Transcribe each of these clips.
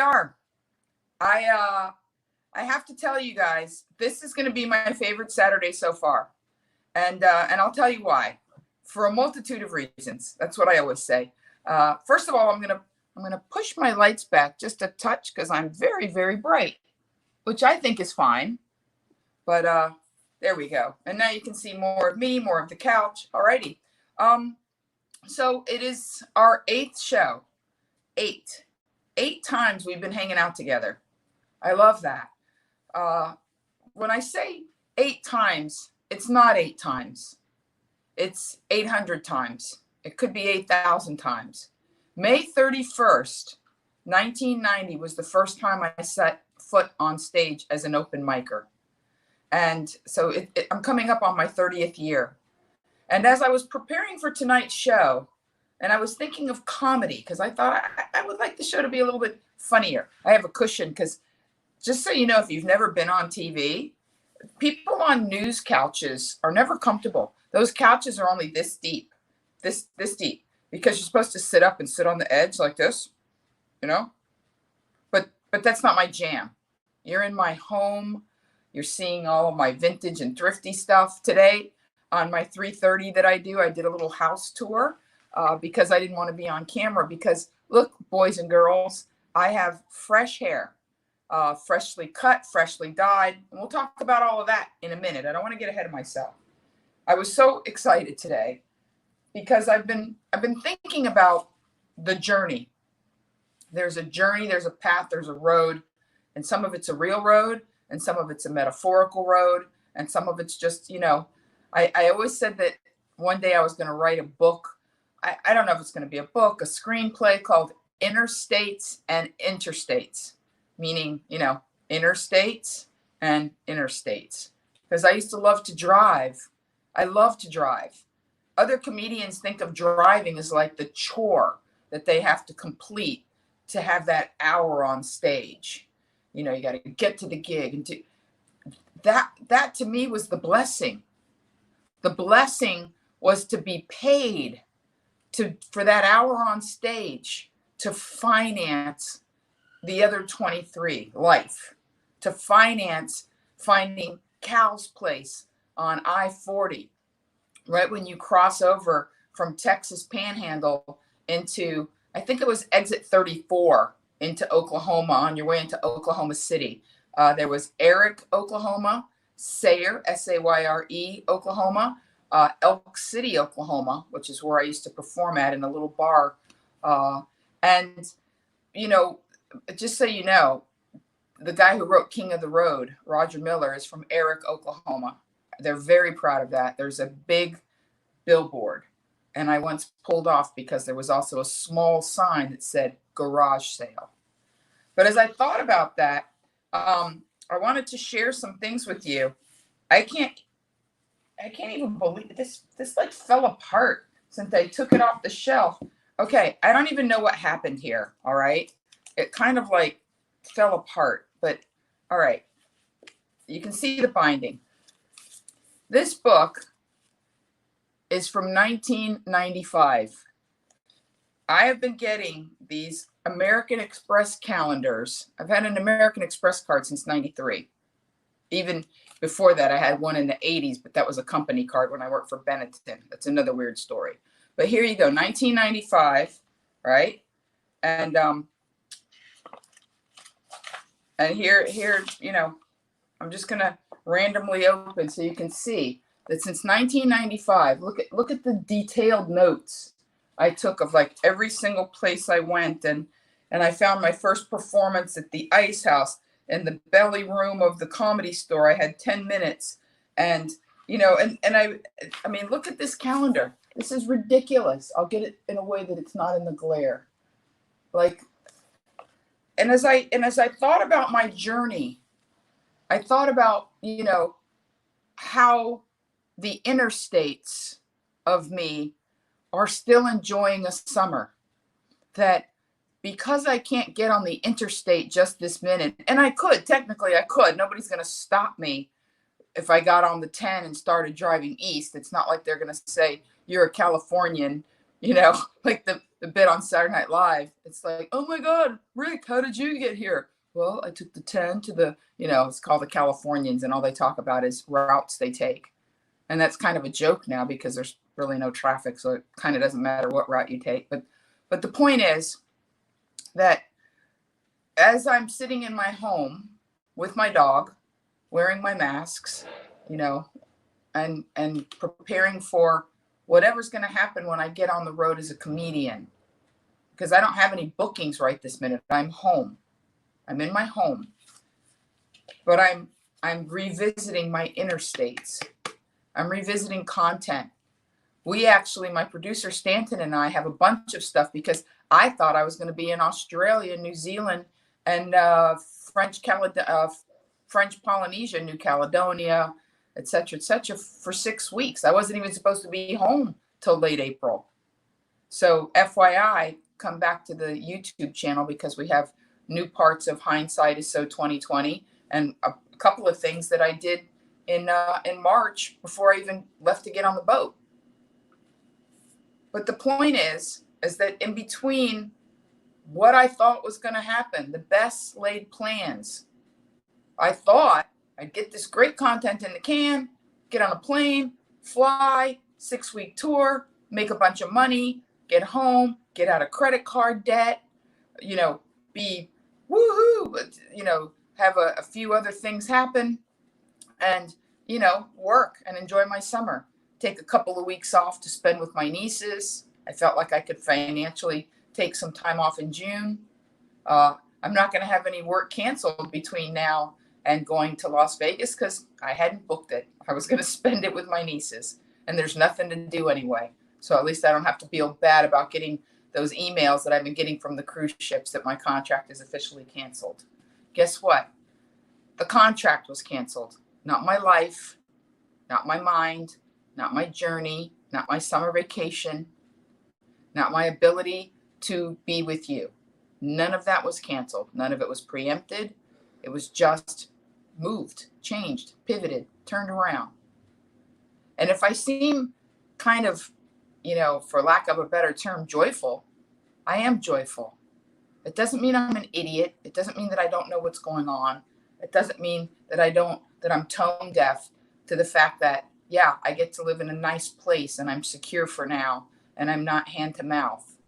are. I have to tell you guys, this is going to be my favorite Saturday so far, and I'll tell you why. For a multitude of reasons. That's what I always say. First of all, I'm gonna push my lights back just a touch because I'm very, very bright, which I think is fine. But there we go. And now you can see more of me, more of the couch. Alrighty. So it is our 8th show. 8 times we've been hanging out together. I love that. When I say 8 times, it's not 8 times. It's 800 times. It could be 8,000 times. May 31st, 1990 was the first time I set foot on stage as an open micer. And so I'm coming up on my 30th year. And as I was preparing for tonight's show, and I was thinking of comedy, because I thought I would like the show to be a little bit funnier. I have a cushion, because just so you know, if you've never been on TV, people on news couches are never comfortable. Those couches are only this deep, this deep, because you're supposed to sit up and sit on the edge like this, you know? But that's not my jam. You're in my home. You're seeing all of my vintage and thrifty stuff. Today, on my 3:30 that I did a little house tour because I didn't want to be on camera because, look, boys and girls, I have fresh hair, freshly cut, freshly dyed. And we'll talk about all of that in a minute. I don't want to get ahead of myself. I was so excited today because I've been thinking about the journey. There's a journey, there's a path, there's a road, and some of it's a real road, and some of it's a metaphorical road, and some of it's just, you know, I always said that one day I was going to write a book. I don't know if it's going to be a book, a screenplay called Interstates and Interstates, meaning, you know, interstates and interstates. Because I used to love to drive. I love to drive. Other comedians think of driving as like the chore that they have to complete to have that hour on stage. You know, you got to get to the gig and do that. That to me was the blessing. The blessing was to be paid for that hour on stage to finance the other 23 life, to finance finding Cal's place on I-40, right when you cross over from Texas Panhandle into, I think it was exit 34 into Oklahoma on your way into Oklahoma City. There was Eric, Oklahoma, Sayre, S-A-Y-R-E, Oklahoma, Elk City, Oklahoma, which is where I used to perform at in a little bar. And, you know, just so you know, the guy who wrote King of the Road, Roger Miller, is from Eric, Oklahoma. They're very proud of that. There's a big billboard, and I once pulled off because there was also a small sign that said garage sale. But as I thought about that, I wanted to share some things with you. I can't even believe this like fell apart since I took it off the shelf. Okay, I don't even know what happened here, all right? It kind of like fell apart, but all right. You can see the binding. This book is from 1995. I have been getting these American Express calendars. I've had an American Express card since 93. Even before that, I had one in the 80s, but that was a company card when I worked for Benetton. That's another weird story. But here you go, 1995, right? And here, you know, I'm just gonna randomly open so you can see that since 1995, look at the detailed notes I took of like every single place I went, and I found my first performance at the Ice House in the belly room of the Comedy Store. I had 10 minutes, and you know, and I mean, look at this calendar. This is ridiculous. I'll get it in a way that it's not in the glare, like. And as I thought about my journey, I thought about, you know, how the interstates of me are still enjoying a summer. That because I can't get on the interstate just this minute, and technically I could, nobody's going to stop me if I got on the 10 and started driving east. It's not like they're going to say, you're a Californian, you know, like the the bit on Saturday Night Live. It's like, oh my God, Rick, how did you get here? Well, I took the 10 to the, it's called the Californians, and all they talk about is routes they take. And that's kind of a joke now because there's really no traffic, so it kind of doesn't matter what route you take. But the point is that as I'm sitting in my home with my dog, wearing my masks, and preparing for whatever's going to happen when I get on the road as a comedian, because I don't have any bookings right this minute. I'm home. I'm in my home, but I'm revisiting my inner states. I'm revisiting content. We actually, my producer Stanton and I, have a bunch of stuff because I thought I was going to be in Australia, New Zealand, and French Polynesia, New Caledonia, et cetera, for 6 weeks. I wasn't even supposed to be home till late April. So FYI, come back to the YouTube channel because we have new parts of Hindsight is So 2020 and a couple of things that I did in March before I even left to get on the boat. But the point is that in between what I thought was going to happen, the best laid plans, I thought I'd get this great content in the can, get on a plane, fly, 6-week tour, make a bunch of money, get home, get out of credit card debt, be woohoo, but, have a few other things happen and, work and enjoy my summer. Take a couple of weeks off to spend with my nieces. I felt like I could financially take some time off in June. I'm not going to have any work canceled between now and going to Las Vegas because I hadn't booked it. I was going to spend it with my nieces, and there's nothing to do anyway. So at least I don't have to feel bad about getting those emails that I've been getting from the cruise ships that my contract is officially canceled. Guess what? The contract was canceled. Not my life, not my mind, not my journey, not my summer vacation, not my ability to be with you. None of that was canceled. None of it was preempted. It was just moved, changed, pivoted, turned around. And if I seem kind of, for lack of a better term, joyful, I am joyful. It doesn't mean I'm an idiot. It doesn't mean that I don't know what's going on. It doesn't mean that I'm tone deaf to the fact that, yeah, I get to live in a nice place and I'm secure for now and I'm not hand to mouth.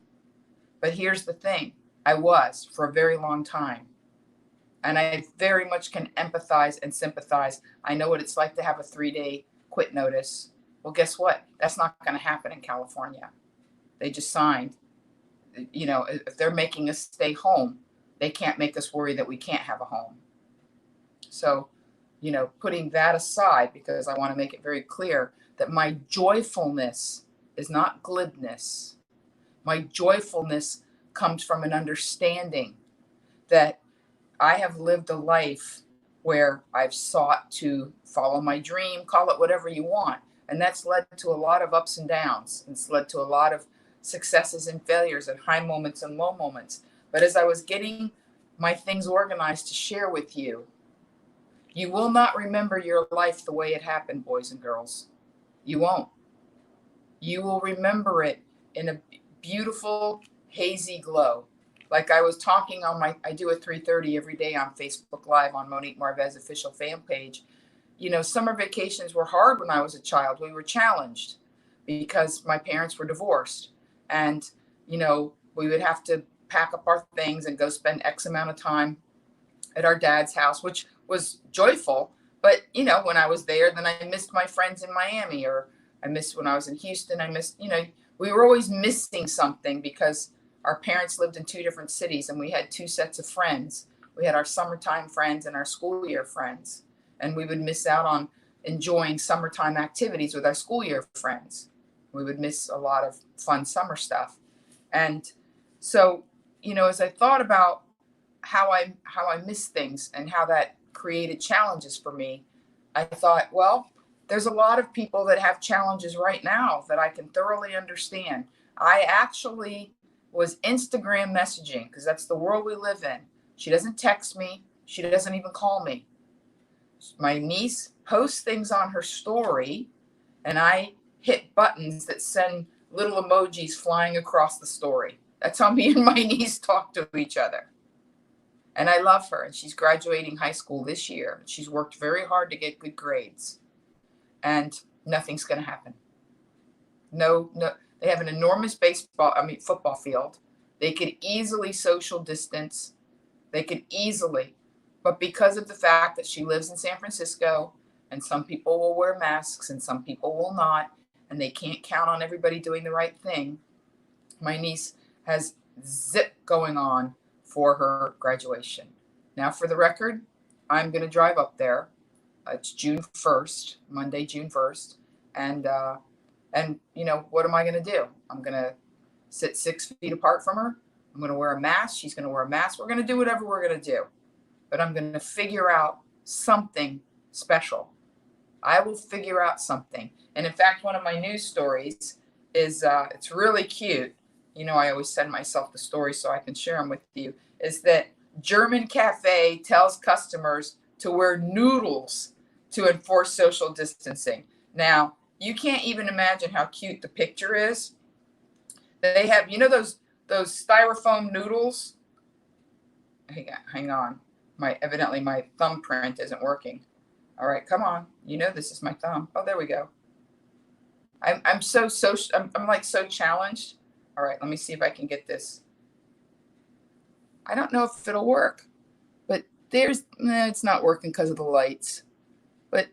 But here's the thing. I was for a very long time. And I very much can empathize and sympathize. I know what it's like to have a 3-day quit notice. Well, guess what? That's not going to happen in California. They just signed. If they're making us stay home, they can't make us worry that we can't have a home. So, putting that aside, because I want to make it very clear that my joyfulness is not glibness. My joyfulness comes from an understanding that I have lived a life where I've sought to follow my dream, call it whatever you want. And that's led to a lot of ups and downs. It's led to a lot of successes and failures and high moments and low moments. But as I was getting my things organized to share with you, you will not remember your life the way it happened, boys and girls. You won't. You will remember it in a beautiful, hazy glow. Like I was talking I do a 3:30 every day on Facebook Live on Monique Marvez official fan page. Summer vacations were hard when I was a child. We were challenged because my parents were divorced. And, we would have to pack up our things and go spend X amount of time at our dad's house, which was joyful. But, when I was there, then I missed my friends in Miami, or I missed when I was in Houston. I missed, we were always missing something because our parents lived in 2 different cities and we had 2 sets of friends. We had our summertime friends and our school year friends. And we would miss out on enjoying summertime activities with our school year friends. We would miss a lot of fun summer stuff. And so, as I thought about how I miss things and how that created challenges for me, I thought, well, there's a lot of people that have challenges right now that I can thoroughly understand. I actually was Instagram messaging because that's the world we live in. She doesn't text me. She doesn't even call me. My niece posts things on her story and I hit buttons that send little emojis flying across the story. That's how me and my niece talk to each other. And I love her. And she's graduating high school this year. She's worked very hard to get good grades. And nothing's going to happen. No, they have an enormous football field. They could easily social distance. They could easily. But because of the fact that she lives in San Francisco, and some people will wear masks and some people will not, and they can't count on everybody doing the right thing, my niece has zip going on for her graduation. Now, for the record, I'm going to drive up there. It's June 1st, Monday, June 1st. And you know, what am I going to do? I'm going to sit 6 feet apart from her. I'm going to wear a mask. She's going to wear a mask. We're going to do whatever we're going to do. But I'm going to figure out something special. I will figure out something. And in fact, one of my news stories is, it's really cute. You know, I always send myself the stories so I can share them with you, is that German cafe tells customers to wear noodles to enforce social distancing. Now, you can't even imagine how cute the picture is. They have, you know, those styrofoam noodles. Hang on. Evidently my thumbprint isn't working. All right, come on. You know this is my thumb. Oh, there we go. I'm like so challenged. All right, let me see if I can get this. I don't know if it'll work, but it's not working because of the lights. But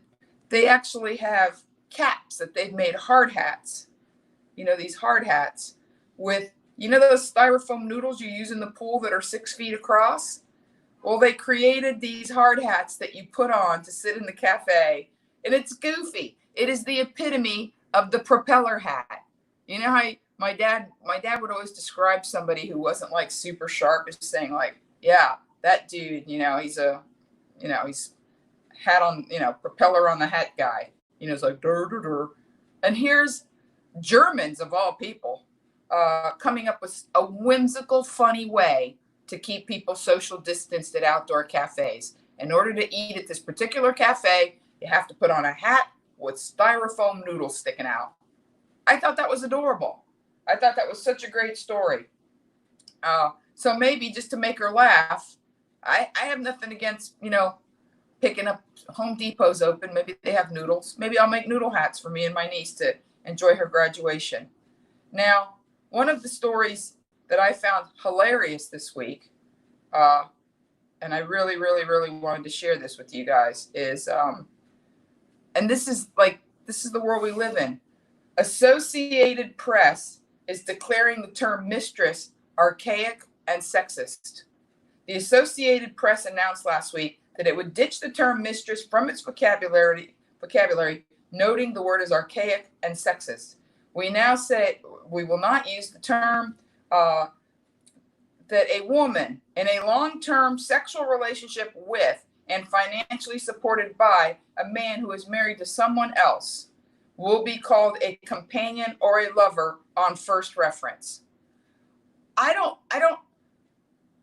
they actually have caps that they've made hard hats. You know, these hard hats with, you know, those styrofoam noodles you use in the pool that are 6 feet across? Well, they created these hard hats that you put on to sit in the cafe, and it's goofy. It is the epitome of the propeller hat. You know how my dad would always describe somebody who wasn't like super sharp as saying like, yeah, that dude, you know, he's hat on, you know, propeller on the hat guy. You know, it's like, dur, dur, dur. And here's Germans of all people coming up with a whimsical, funny way to keep people social distanced at outdoor cafes. In order to eat at this particular cafe, you have to put on a hat with styrofoam noodles sticking out. I thought that was adorable. I thought that was such a great story. So maybe just to make her laugh, I have nothing against, you know, picking up Home Depot's open. Maybe they have noodles. Maybe I'll make noodle hats for me and my niece to enjoy her graduation. Now, one of the stories that I found hilarious this week, and I really, really, really wanted to share this with you guys, is, and this is the world we live in. Associated Press is declaring the term mistress archaic and sexist. The Associated Press announced last week that it would ditch the term mistress from its vocabulary, noting the word is archaic and sexist. We now say we will not use the term that a woman in a long-term sexual relationship with and financially supported by a man who is married to someone else will be called a companion or a lover on first reference. I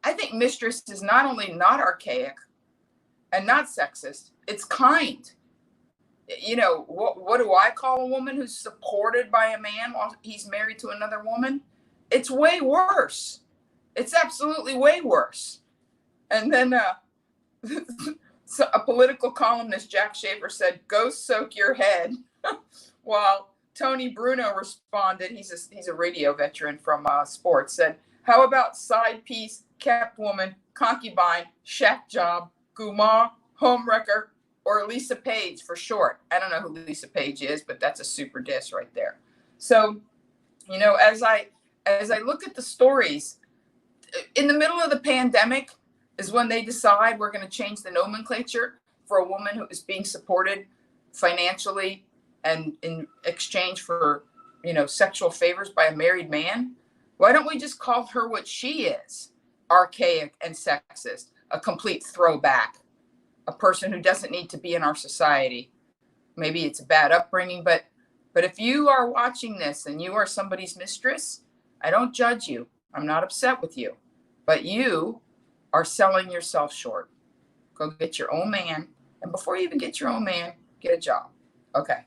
think mistress is not only not archaic and not sexist, it's kind. You know, what do I call a woman who's supported by a man while he's married to another woman? It's way worse. It's absolutely way worse. And then so a political columnist, Jack Schaefer, said, "Go soak your head." While Tony Bruno responded, he's a radio veteran from sports, said, "How about side piece, kept woman, concubine, shack job, gourmand, homewrecker, or Lisa Page for short?" I don't know who Lisa Page is, but that's a super diss right there. So, you know, as I look at the stories, in the middle of the pandemic is when they decide we're going to change the nomenclature for a woman who is being supported financially and in exchange for, you know, sexual favors by a married man. Why don't we just call her what she is? Archaic and sexist, a complete throwback, a person who doesn't need to be in our society. Maybe it's a bad upbringing, but if you are watching this and you are somebody's mistress, I don't judge you. I'm not upset with you, but you are selling yourself short. Go get your own man. And before you even get your own man, get a job. Okay.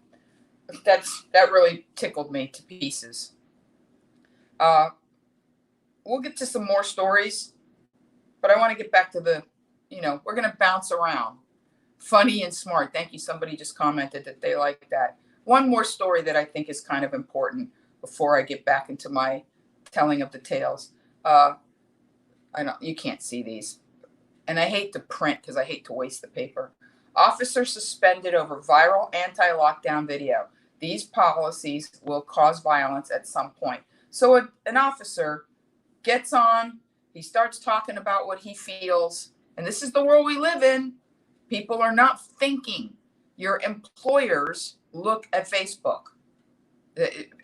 That really tickled me to pieces. we'll get to some more stories, but I want to get back to the, we're going to bounce around. Funny and smart. Thank you. Somebody just commented that they like that. One more story that I think is kind of important before I get back into my telling of the tales. I know you can't see these, and I hate to print because I hate to waste the paper. Officer suspended over viral anti-lockdown video. These policies will cause violence at some point. So an officer gets on, he starts talking about what he feels, and this is the world we live in. People are not thinking. Your employers look at Facebook.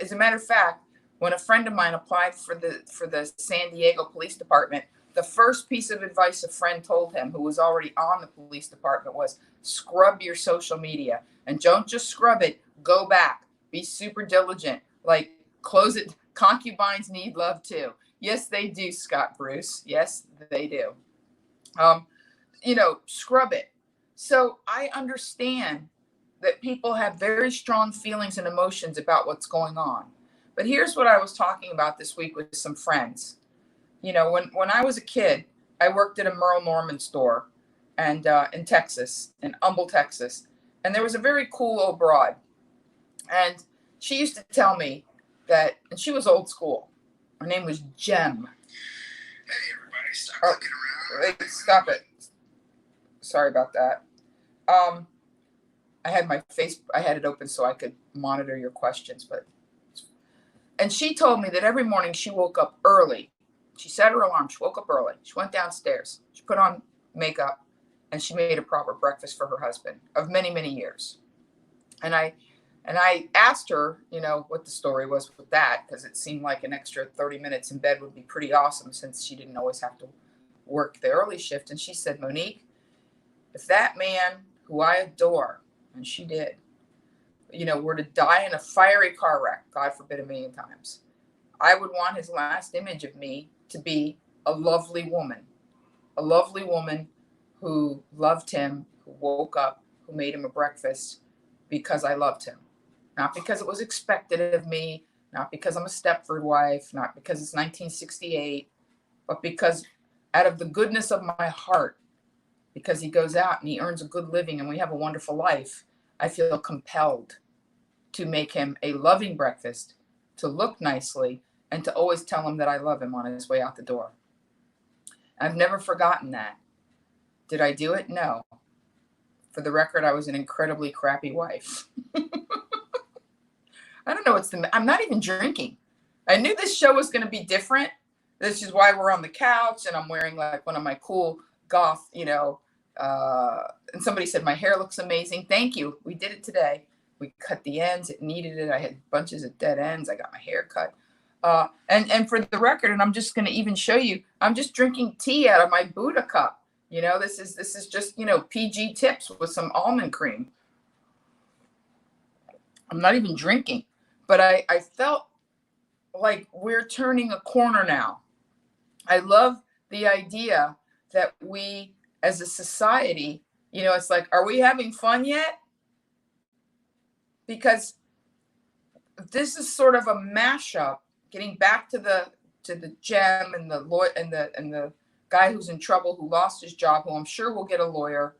As a matter of fact, when a friend of mine applied for the San Diego Police Department, the first piece of advice a friend told him, who was already on the police department, was scrub your social media. And don't just scrub it, go back. Be super diligent. Like, close it. Concubines need love too. Yes, they do, Scott Bruce. Yes, they do. Scrub it. So I understand that people have very strong feelings and emotions about what's going on. But here's what I was talking about this week with some friends. When I was a kid, I worked at a Merle Norman store and in Texas, in Humble, Texas. And there was a very cool old broad. And she used to tell me that, and she was old school. Her name was Jem. Hey, everybody, stop looking around. Wait, stop it. Sorry about that. I had it open so I could monitor your questions, and she told me that every morning she woke up early. She set her alarm. She woke up early. She went downstairs. She put on makeup, and she made a proper breakfast for her husband of many, many years. And I asked her, what the story was with that, because it seemed like an extra 30 minutes in bed would be pretty awesome since she didn't always have to work the early shift. And she said, Monique, if that man, who I adore, and she did, were to die in a fiery car wreck, God forbid, 1,000,000 times, I would want his last image of me to be a lovely woman who loved him, who woke up, who made him a breakfast because I loved him. Not because it was expected of me, not because I'm a Stepford wife, not because it's 1968, but because out of the goodness of my heart, because he goes out and he earns a good living and we have a wonderful life, I feel compelled to make him a loving breakfast, to look nicely, and to always tell him that I love him on his way out the door. I've never forgotten that. Did I do it? No. For the record, I was an incredibly crappy wife. I don't know I'm not even drinking. I knew this show was going to be different. This is why we're on the couch and I'm wearing like one of my cool goth, and somebody said my hair looks amazing. Thank you. We did it today. We cut the ends. It needed it. I had bunches of dead ends. I got my hair cut. And for the record, and I'm just going to even show you, I'm just drinking tea out of my Buddha cup. This is just, PG tips with some almond cream. I'm not even drinking, but I felt like we're turning a corner now. I love the idea that we, as a society, it's like, are we having fun yet? Because this is sort of a mashup, getting back to the Gem and the lawyer and the guy who's in trouble, who lost his job, who I'm sure will get a lawyer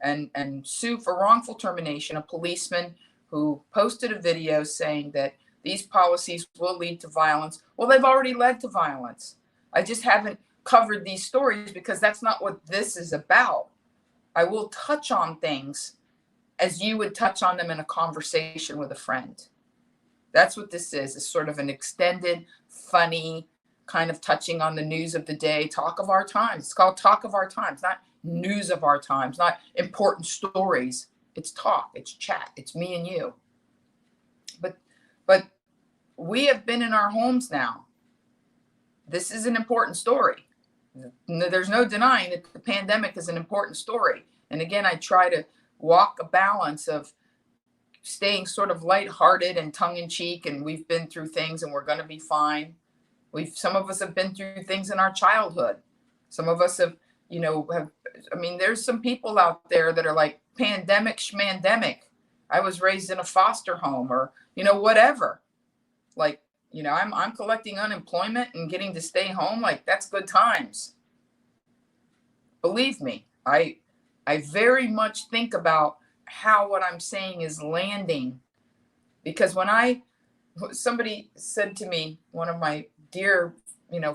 and sue for wrongful termination, a policeman who posted a video saying that these policies will lead to violence. Well, they've already led to violence. I just haven't covered these stories because that's not what this is about. I will touch on things as you would touch on them in a conversation with a friend. That's what this is sort of an extended, funny, kind of touching on the news of the day, talk of our times. It's called Talk of Our Times, not news of our times, not important stories. It's talk, it's chat, it's me and you. But we have been in our homes now. This is an important story. There's no denying that the pandemic is an important story. And again, I try to walk a balance of staying sort of lighthearted and tongue-in-cheek, and we've been through things and we're going to be fine. Some of us have been through things in our childhood. Some of us have, there's some people out there that are like pandemic schmandemic. I was raised in a foster home or, whatever. Like, I'm collecting unemployment and getting to stay home. Like, that's good times. Believe me, I very much think about how what I'm saying is landing, because when somebody said to me, one of my dear,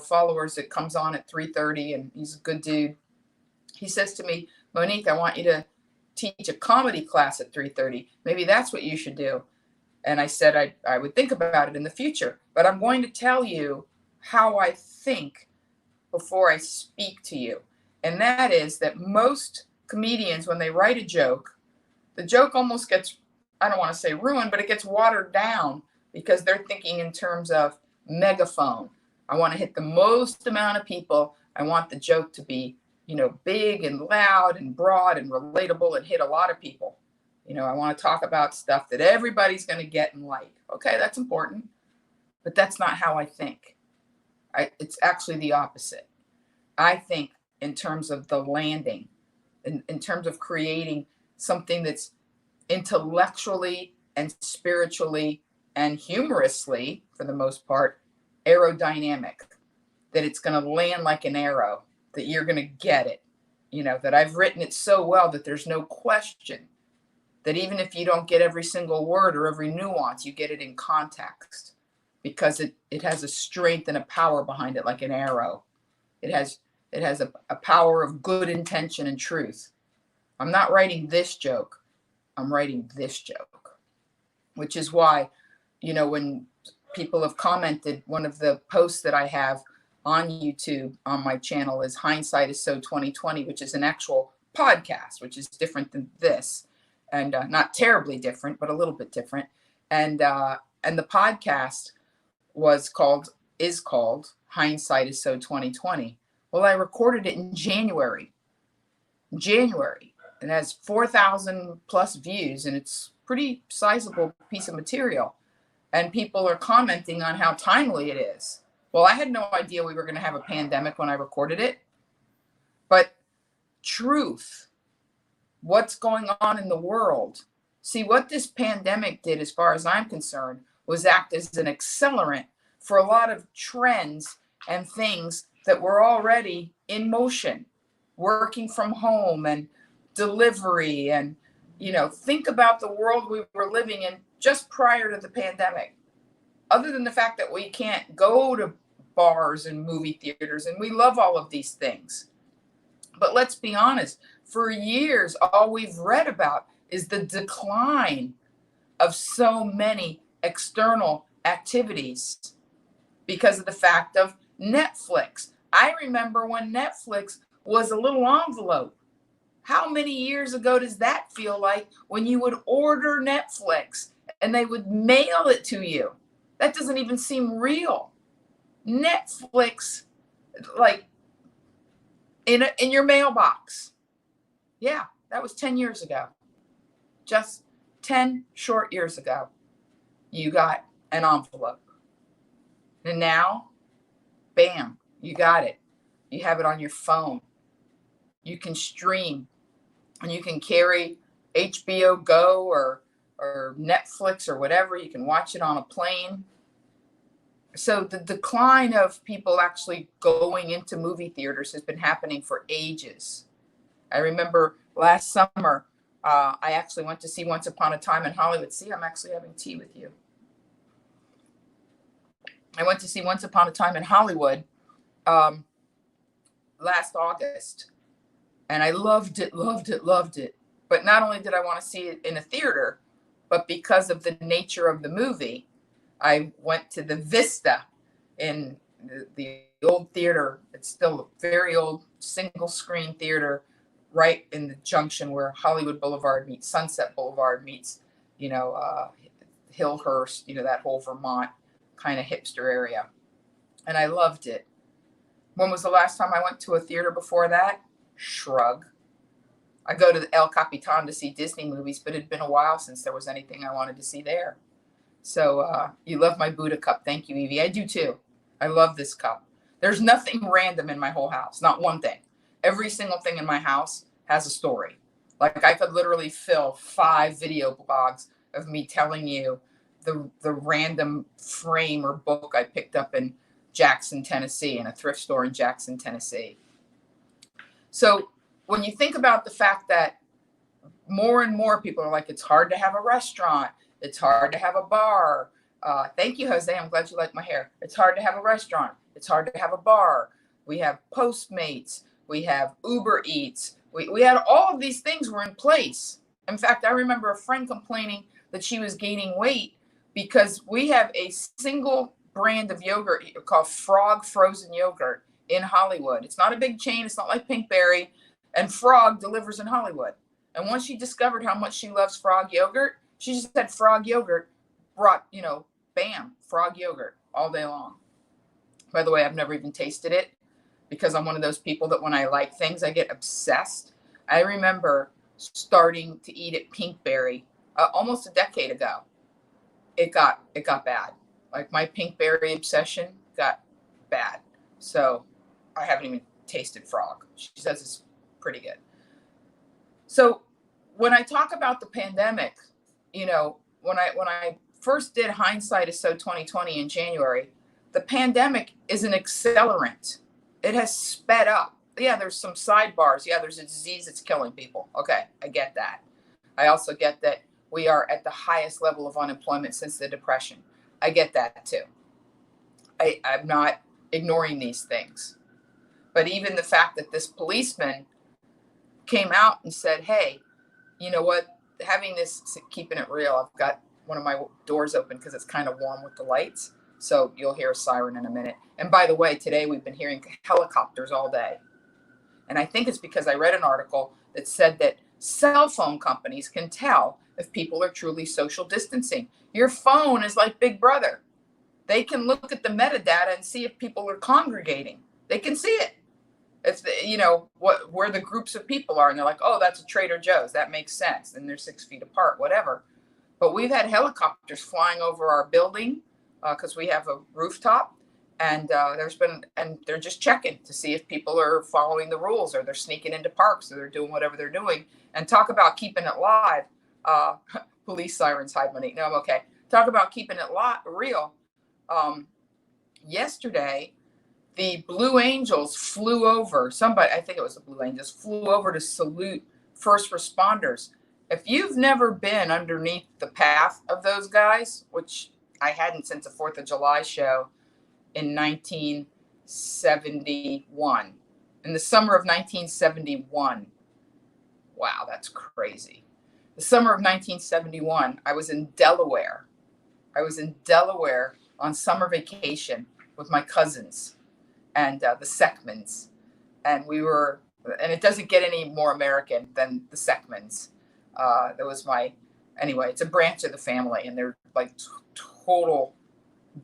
followers that comes on at 3:30, and he's a good dude. He says to me, Monique, I want you to teach a comedy class at 3:30. Maybe that's what you should do. And I said I would think about it in the future, but I'm going to tell you how I think before I speak to you. And that is that most comedians, when they write a joke, the joke almost gets, I don't want to say ruined, but it gets watered down because they're thinking in terms of megaphone. I want to hit the most amount of people. I want the joke to be, big and loud and broad and relatable and hit a lot of people. I want to talk about stuff that everybody's going to get and like. Okay, that's important, but that's not how I think. It's actually the opposite. I think in terms of the landing, in terms of creating something that's intellectually and spiritually and humorously, for the most part, aerodynamic, that it's going to land like an arrow, that you're going to get it, that I've written it so well that there's no question that even if you don't get every single word or every nuance, you get it in context, because it has a strength and a power behind it like an arrow. It has a power of good intention and truth. I'm not writing this joke. I'm writing this joke, which is why, when people have commented, one of the posts that I have on YouTube on my channel is Hindsight is So 2020, which is an actual podcast, which is different than this, and not terribly different, but a little bit different. And the podcast is called Hindsight is So 2020. Well, I recorded it in January. It has 4,000 plus views, and it's pretty sizable piece of material. And people are commenting on how timely it is. Well, I had no idea we were going to have a pandemic when I recorded it. But truth, what's going on in the world. See, what this pandemic did, as far as I'm concerned, was act as an accelerant for a lot of trends and things that were already in motion. Working from home and delivery, and think about the world we were living in just prior to the pandemic. Other than the fact that we can't go to bars and movie theaters, and we love all of these things. But let's be honest, for years, all we've read about is the decline of so many external activities because of the fact of Netflix. I remember when Netflix was a little envelope. How many years ago does that feel like, when you would order Netflix and they would mail it to you? That doesn't even seem real. Netflix, like in your mailbox. Yeah, that was 10 years ago. Just 10 short years ago, you got an envelope. And now, bam, you got it. You have it on your phone. You can stream, and you can carry HBO Go or Netflix or whatever. You can watch it on a plane. So the decline of people actually going into movie theaters has been happening for ages. I remember last summer, I actually went to see Once Upon a Time in Hollywood. See, I'm actually having tea with you. I went to see Once Upon a Time in Hollywood last August. And I loved it. But not only did I want to see it in a theater, but because of the nature of the movie, I went to the Vista in the old theater. It's still a very old single screen theater right in the junction where Hollywood Boulevard meets Sunset Boulevard meets, Hillhurst, that whole Vermont kind of hipster area. And I loved it. When was the last time I went to a theater before that? Shrug. I go to the El Capitan to see Disney movies, but it had been a while since there was anything I wanted to see there. So you love my Buddha cup. Thank you, Evie. I do too. I love this cup. There's nothing random in my whole house. Not one thing. Every single thing in my house has a story. Like, I could literally fill 5 video blogs of me telling you the random frame or book I picked up in Jackson, Tennessee, in a thrift store in Jackson, Tennessee. So when you think about the fact that more and more people are like, it's hard to have a restaurant, it's hard to have a bar. Thank you, Jose. I'm glad you like my hair. It's hard to have a restaurant. It's hard to have a bar. We have Postmates. We have Uber Eats. We had all of these things were in place. In fact, I remember a friend complaining that she was gaining weight because we have a single brand of yogurt called Frog frozen yogurt in Hollywood. It's not a big chain. It's not like Pinkberry. And Frog delivers in Hollywood. And once she discovered how much she loves Frog yogurt, she just had Frog yogurt brought, bam, Frog yogurt all day long. By the way, I've never even tasted it because I'm one of those people that when I like things, I get obsessed. I remember starting to eat at Pinkberry almost a decade ago. It got bad. Like my Pinkberry obsession got bad. So I haven't even tasted Frog. She says it's pretty good. So when I talk about the pandemic, when I first did Hindsight is So 2020 in January, the pandemic is an accelerant. It has sped up. Yeah, there's some sidebars. Yeah, there's a disease that's killing people. Okay, I get that. I also get that we are at the highest level of unemployment since the Depression. I get that too. I'm not ignoring these things. But even the fact that this policeman came out and said, hey, you know what, having this, keeping it real, I've got one of my doors open because it's kind of warm with the lights. So you'll hear a siren in a minute. And by the way, today we've been hearing helicopters all day. And I think it's because I read an article that said that cell phone companies can tell if people are truly social distancing. Your phone is like Big Brother. They can look at the metadata and see if people are congregating. They can see it. If where the groups of people are, and they're like, oh, that's a Trader Joe's. That makes sense. And they're 6 feet apart, whatever. But we've had helicopters flying over our building because we have a rooftop, and they're just checking to see if people are following the rules, or they're sneaking into parks, or they're doing whatever they're doing. And talk about keeping it live. Police sirens, hi, Monique. No, I'm okay. Talk about keeping it real. Yesterday, the Blue Angels flew over. I think it was the Blue Angels, flew over to salute first responders. If you've never been underneath the path of those guys, which I hadn't since the 4th of July show in 1971, in the summer of 1971. Wow, that's crazy. The summer of 1971, I was in Delaware. On summer vacation with my cousins and the Seckmans. And it doesn't get any more American than the Seckmans. It's a branch of the family, and they're like total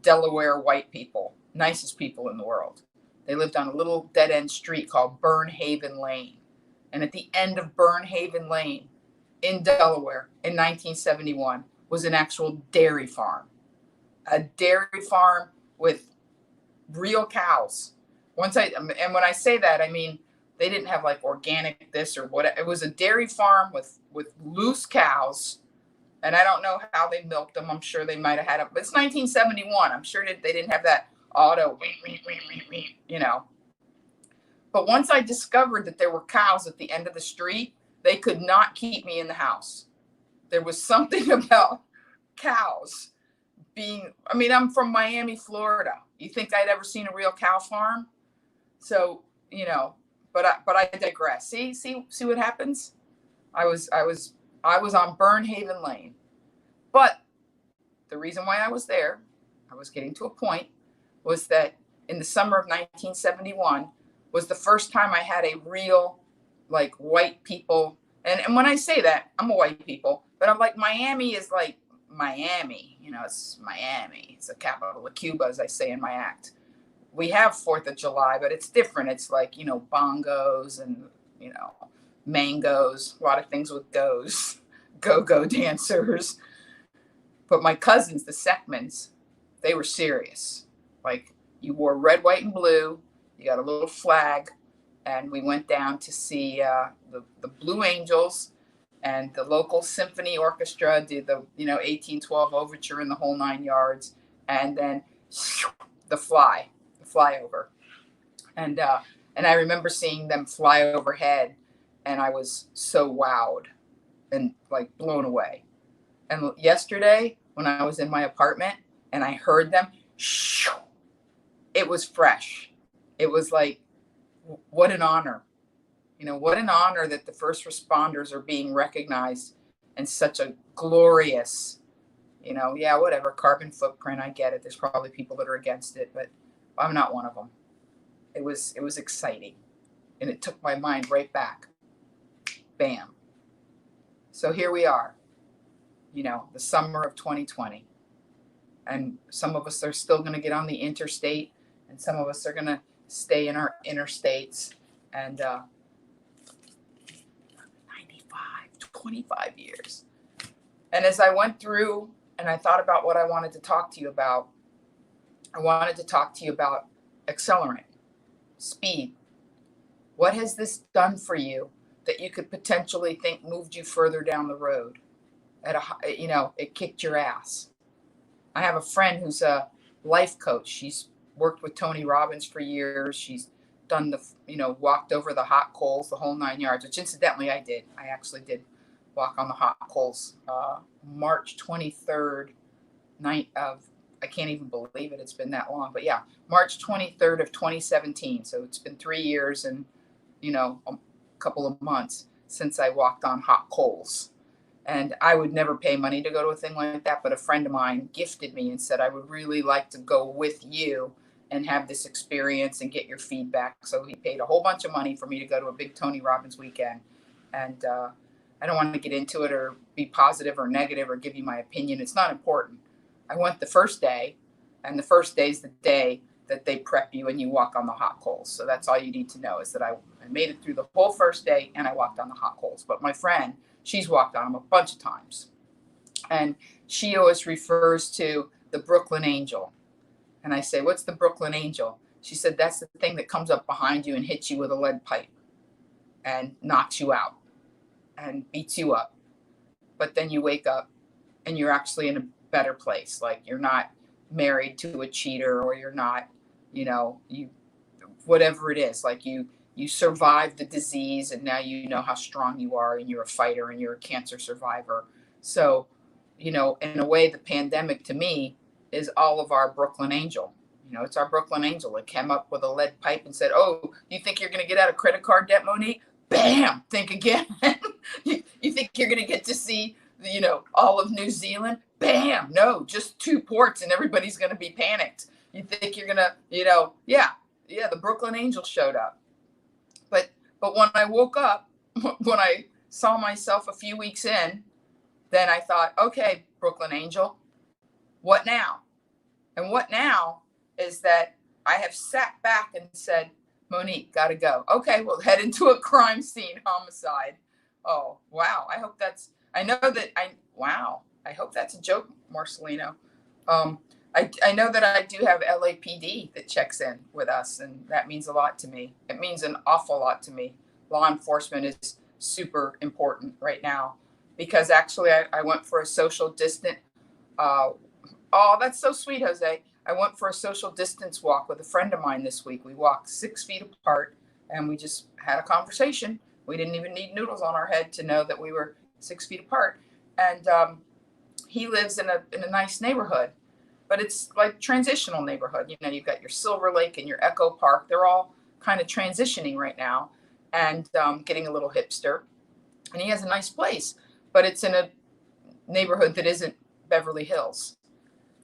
Delaware white people, nicest people in the world. They lived on a little dead end street called Burnhaven Lane. And at the end of Burnhaven Lane in Delaware in 1971 was an actual dairy farm. A dairy farm with real cows. When I say that, I mean, they didn't have like organic this or what. It was a dairy farm with loose cows. And I don't know how they milked them. I'm sure they might have had but it's 1971. I'm sure they didn't have that auto, But once I discovered that there were cows at the end of the street, they could not keep me in the house. There was something about cows I'm from Miami, Florida. You think I'd ever seen a real cow farm? So, but I digress. See what happens? I was on Burnhaven Lane. But the reason why I was there, I was getting to a point, was that in the summer of 1971 was the first time I had a real, like, white people. And when I say that, I'm a white people, but I'm like, Miami is like Miami. It's Miami. It's the capital of Cuba, as I say in my act. We have 4th of July, but it's different. It's like, bongos and, mangoes, a lot of things with goes, go-go dancers. But my cousins, the Seckmans, they were serious. Like, you wore red, white, and blue. You got a little flag. And we went down to see the Blue Angels. and the local symphony orchestra did the 1812 overture and the whole 9 yards, and then the flyover, and I remember seeing them fly overhead, and I was so wowed and like blown away. And yesterday when I was in my apartment and I heard them, it was fresh. It was like, what an honor. What an honor that the first responders are being recognized in such a glorious, yeah, whatever, carbon footprint. I get it. There's probably people that are against it, but I'm not one of them. It was exciting. And it took my mind right back. Bam. So here we are, the summer of 2020. And some of us are still going to get on the interstate, and some of us are going to stay in our interstates. And 25 years. And as I went through and I thought about what I wanted to talk to you about, I wanted to talk to you about accelerant, speed. What has this done for you that you could potentially think moved you further down the road? It kicked your ass. I have a friend who's a life coach. She's worked with Tony Robbins for years. She's done walked over the hot coals, the whole 9 yards, which incidentally I did. I actually did walk on the hot coals March 23rd, night of, I can't even believe it. It's been that long. But yeah, March 23rd of 2017. So it's been 3 years and, a couple of months since I walked on hot coals. And I would never pay money to go to a thing like that. But a friend of mine gifted me and said, I would really like to go with you and have this experience and get your feedback. So he paid a whole bunch of money for me to go to a big Tony Robbins weekend. And I don't want to get into it or be positive or negative or give you my opinion. It's not important. I went the first day, and the first day is the day that they prep you and you walk on the hot coals. So that's all you need to know, is that I made it through the whole first day and I walked on the hot coals. But my friend, she's walked on them a bunch of times. And she always refers to the Brooklyn Angel. And I say, what's the Brooklyn Angel? She said, that's the thing that comes up behind you and hits you with a lead pipe and knocks you out and beats you up. But then you wake up and you're actually in a better place. Like, you're not married to a cheater, or you're not, whatever it is, like you survived the disease and now you know how strong you are, and you're a fighter and you're a cancer survivor. So, in a way, the pandemic to me is all of our Brooklyn Angel. It's our Brooklyn Angel. It came up with a lead pipe and said, oh, you think you're going to get out of credit card debt, Monique? Bam! Think again. you think you're going to get to see, all of New Zealand? Bam! No, just 2 ports and everybody's going to be panicked. You think you're going to, yeah, the Brooklyn Angel showed up. But when I woke up, when I saw myself a few weeks in, then I thought, okay, Brooklyn Angel, what now? And what now is that I have sat back and said, Monique, gotta go. Okay, we'll head into a crime scene, homicide. Oh, wow. I hope that's a joke, Marcelino. I know that I do have LAPD that checks in with us, and that means a lot to me. It means an awful lot to me. Law enforcement is super important right now, because actually I went for a social distance. Oh, that's so sweet, Jose. I went for a social distance walk with a friend of mine this week. We walked 6 feet apart and we just had a conversation. We didn't even need noodles on our head to know that we were 6 feet apart. And he lives in a nice neighborhood, but it's like transitional neighborhood. You've got your Silver Lake and your Echo Park. They're all kind of transitioning right now and getting a little hipster. And he has a nice place, but it's in a neighborhood that isn't Beverly Hills.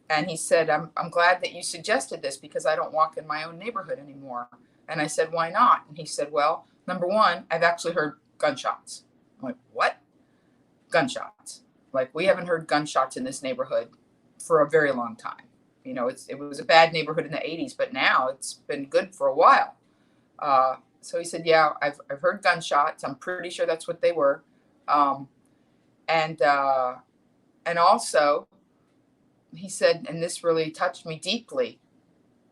And he said, I'm glad that you suggested this, because I don't walk in my own neighborhood anymore. And I said, why not? And he said, well, number one, I've actually heard gunshots. I'm like, what? Gunshots. Like, we haven't heard gunshots in this neighborhood for a very long time. It was a bad neighborhood in the 80s, but now it's been good for a while. So he said, yeah, I've heard gunshots. I'm pretty sure that's what they were. And also, he said, and this really touched me deeply,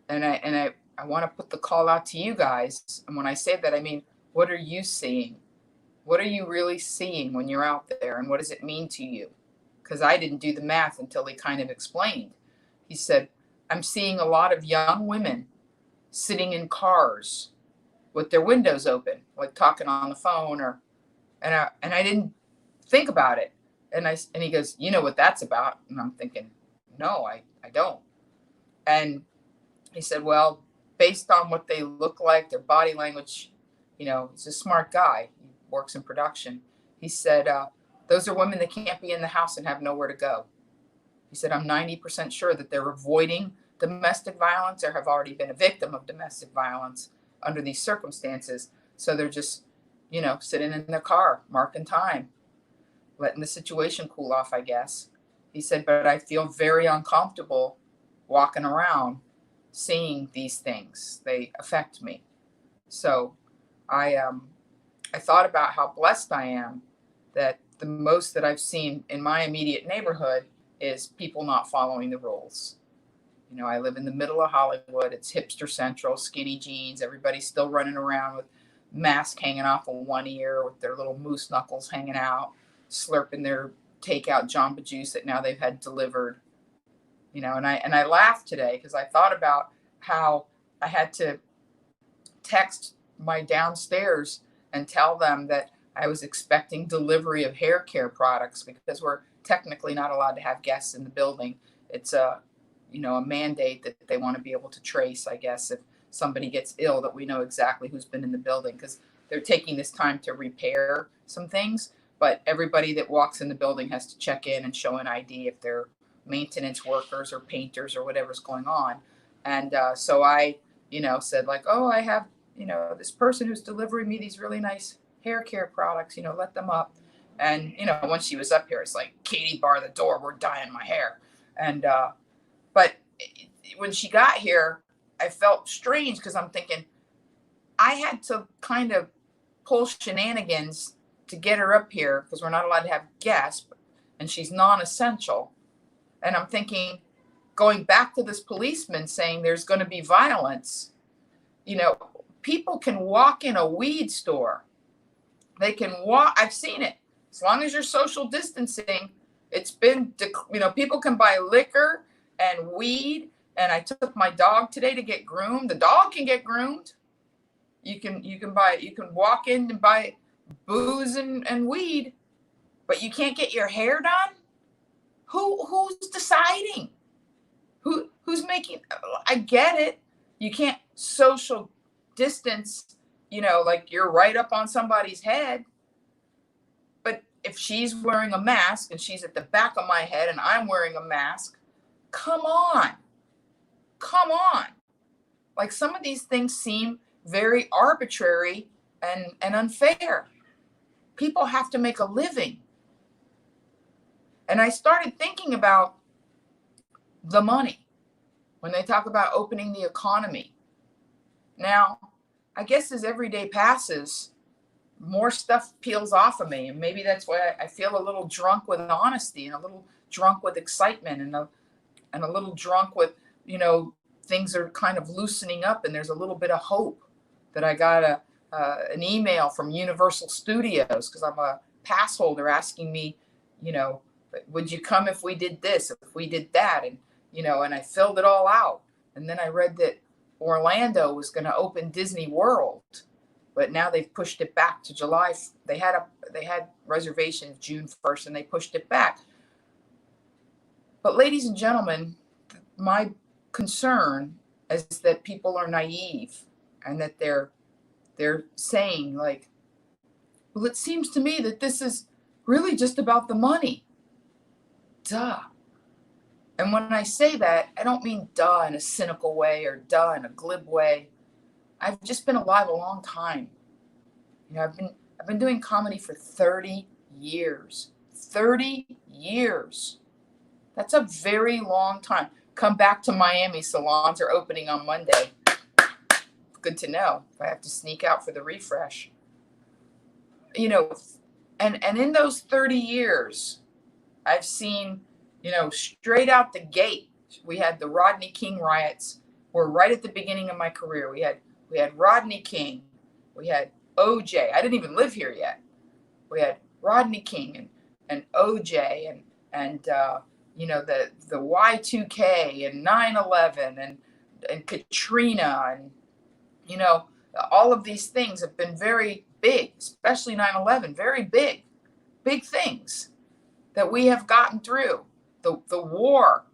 and I want to put the call out to you guys. And when I say that, I mean, what are you seeing? what are you really seeing when you're out there, and what does it mean to you? Because I didn't do the math until he kind of explained. He said, I'm seeing a lot of young women sitting in cars with their windows open, like talking on the phone, and I didn't think about it. And he goes, you know what that's about? And I'm thinking, no, I don't. And he said, well, based on what they look like, their body language, he's a smart guy. He works in production. He said, those are women that can't be in the house and have nowhere to go. He said, I'm 90% sure that they're avoiding domestic violence or have already been a victim of domestic violence under these circumstances. So they're just, sitting in their car, marking time, letting the situation cool off, I guess. He said, but I feel very uncomfortable walking around seeing these things. They affect me. So I thought about how blessed I am that the most that I've seen in my immediate neighborhood is people not following the rules. I live in the middle of Hollywood. It's hipster central, skinny jeans. Everybody's still running around with masks hanging off of one ear with their little moose knuckles hanging out, slurping their takeout Jamba Juice that now they've had delivered. And I laughed today because I thought about how I had to text my downstairs and tell them that I was expecting delivery of hair care products because we're technically not allowed to have guests in the building. It's a mandate that they want to be able to trace, I guess, if somebody gets ill, that we know exactly who's been in the building, because they're taking this time to repair some things. But everybody that walks in the building has to check in and show an ID if they're maintenance workers or painters or whatever's going on. And so I, said like, oh, I have, this person who's delivering me these really nice hair care products, let them up. And, once she was up here, it's like, Katie, bar the door, we're dyeing my hair. And, but when she got here, I felt strange because I'm thinking I had to kind of pull shenanigans to get her up here because we're not allowed to have guests and she's non-essential. And I'm thinking, going back to this policeman saying there's going to be violence, people can walk in a weed store. They can walk. I've seen it. As long as you're social distancing, it's been, people can buy liquor and weed. And I took my dog today to get groomed. The dog can get groomed. You can walk in and buy booze and weed, but you can't get your hair done. Who's deciding? Who's making? I get it. You can't social distance, like you're right up on somebody's head. But if she's wearing a mask and she's at the back of my head and I'm wearing a mask, come on. Like, some of these things seem very arbitrary and unfair. People have to make a living. And I started thinking about the money when they talk about opening the economy. Now, I guess as every day passes, more stuff peels off of me. And maybe that's why I feel a little drunk with honesty and a little drunk with excitement and a little drunk with, things are kind of loosening up and there's a little bit of hope. That I got an email from Universal Studios because I'm a pass holder asking me, would you come if we did this, if we did that? And, and I filled it all out. And then I read that Orlando was going to open Disney World, but now they've pushed it back to July. They had reservations June 1st and they pushed it back. But ladies and gentlemen, my concern is that people are naive and that they're saying like, well, it seems to me that this is really just about the money. Duh. And when I say that, I don't mean duh in a cynical way or duh in a glib way. I've just been alive a long time. I've been doing comedy for 30 years. 30 years. That's a very long time. Come back to Miami. Salons are opening on Monday. Good to know if I have to sneak out for the refresh. And in those 30 years, I've seen, straight out the gate, we had the Rodney King riots. We're right at the beginning of my career. We had Rodney King. We had OJ. I didn't even live here yet. We had Rodney King and OJ and you know, the Y2K and 9/11 and Katrina, and you know, all of these things have been very big, especially 9/11, very big things that we have gotten through. The war,